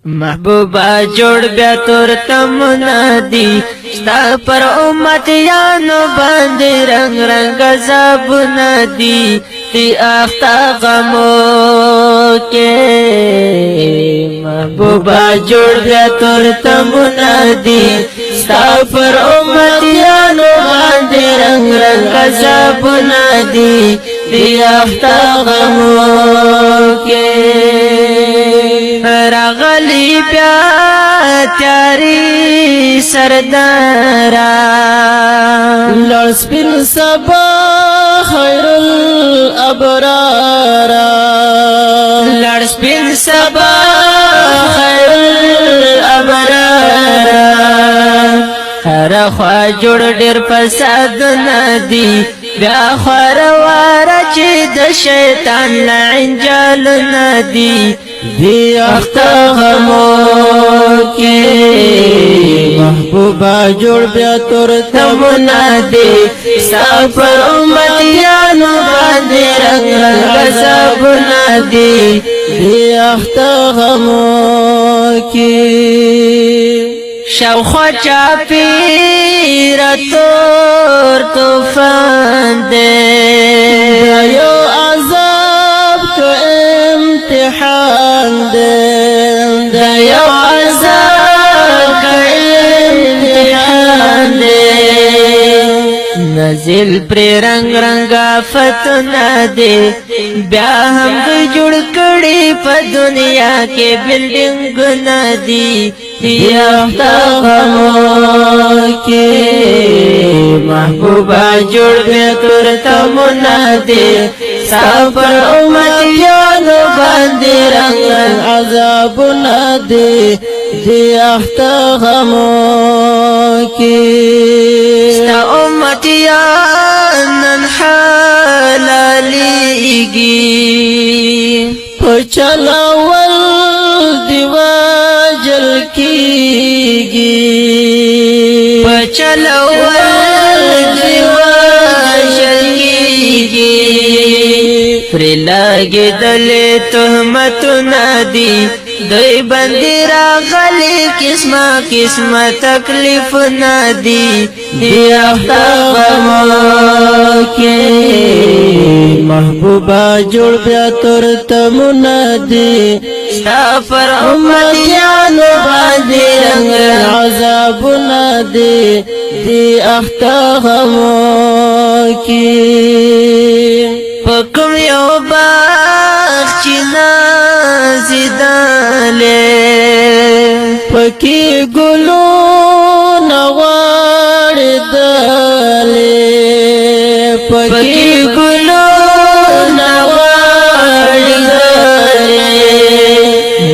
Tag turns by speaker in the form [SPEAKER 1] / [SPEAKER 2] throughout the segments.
[SPEAKER 1] محبوبا جوړ بیا تور تمنا دی ستا پر امتیانو باندې رنگ رنگ عذابونه دی تی اختا غمو کې محبوبا جوړ بیا تور تمنا دی ستا پر امتیانو باندې رنگ رنگ عذابونه دی تی اختا غمو کې راغلی بیا تیاری سردارا
[SPEAKER 2] لړسپین سبا خیر الابرارا
[SPEAKER 1] لړسپین سبا خیر الابرارا هر خوا جوړ ډېر فساد ندی بیا خوروار چې د شیطان لعن جال ندی
[SPEAKER 2] دی اختا غمو کې محبوبا جوړ بیا تور
[SPEAKER 1] تمنا دی سافر امتیانو باندې رنگ رنگ عذابونه دی
[SPEAKER 2] دی اختا غمو کې
[SPEAKER 1] شاوخوا چاپیر تور طوفان دی
[SPEAKER 2] یو عذاب که امتحان دی
[SPEAKER 1] یو عذاب که امتحان دی نزل پر رنگ رنگ آفتنا دی بیا هم جوړ کړي په دنیا کې بلډینګونه دی
[SPEAKER 2] اختا غمو کې
[SPEAKER 1] محبوبا جوړ بیا تور تمنا دی سافر امتیانو باندې رنگ رنگ
[SPEAKER 2] عذابونه دی دی اختا غمو کې
[SPEAKER 1] ستا امتیان نن حلالیږي
[SPEAKER 2] پچلاول دیواجل کیږي
[SPEAKER 1] پچلاول دیواجل کیږي پر لاګې دلې تهمتونه دي دوی باندې راغلي قسمه قسمه تکلیفونه دي دی اختا غمو کې
[SPEAKER 2] محبوبا جوړ بیا تور تمنا دی
[SPEAKER 1] ستا پر امتیانو باندې رنگ
[SPEAKER 2] عذابونه دی دی اختا غمو کې
[SPEAKER 1] پکم یو باغ چې نازیدلې
[SPEAKER 2] پکې ګلونه غوړېدلې
[SPEAKER 1] پکې ګلونه غوړېدلې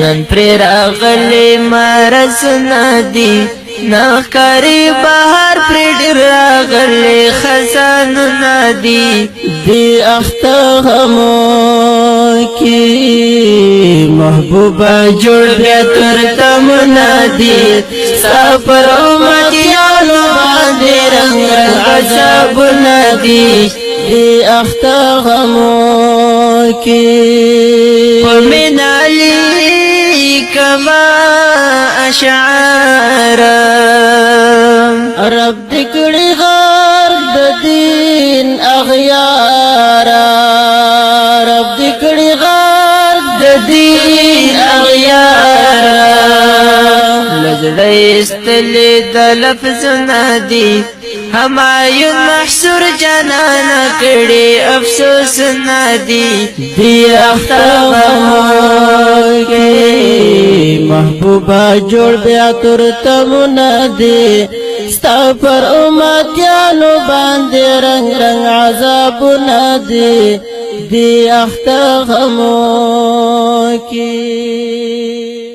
[SPEAKER 1] نن پرې راغلې مرزونه دي ناکاری بهر پر ډیر راغلې خزانونه دي
[SPEAKER 2] دی اختا غمو کې محبوبا
[SPEAKER 1] جوړ بیا تور تمنا دی سافر امتیانو باندې رنگ رنگ عذابونه دی
[SPEAKER 2] دی اختا غمو کې
[SPEAKER 1] ومن علی کما اشعار
[SPEAKER 2] رب دکړي غار د دین اغیارا رب دکړي غار
[SPEAKER 1] د دین اغیارا لزړی استلې د لفظونه دي همایون محصور جانانا کړي افسوس ندی
[SPEAKER 2] دی اختا غمو کې محبوبا جوړ بیا تور تمنا دی ستا پر امتیانو باندې رنگ رنگ عذابونه دی دی اختا غمو کې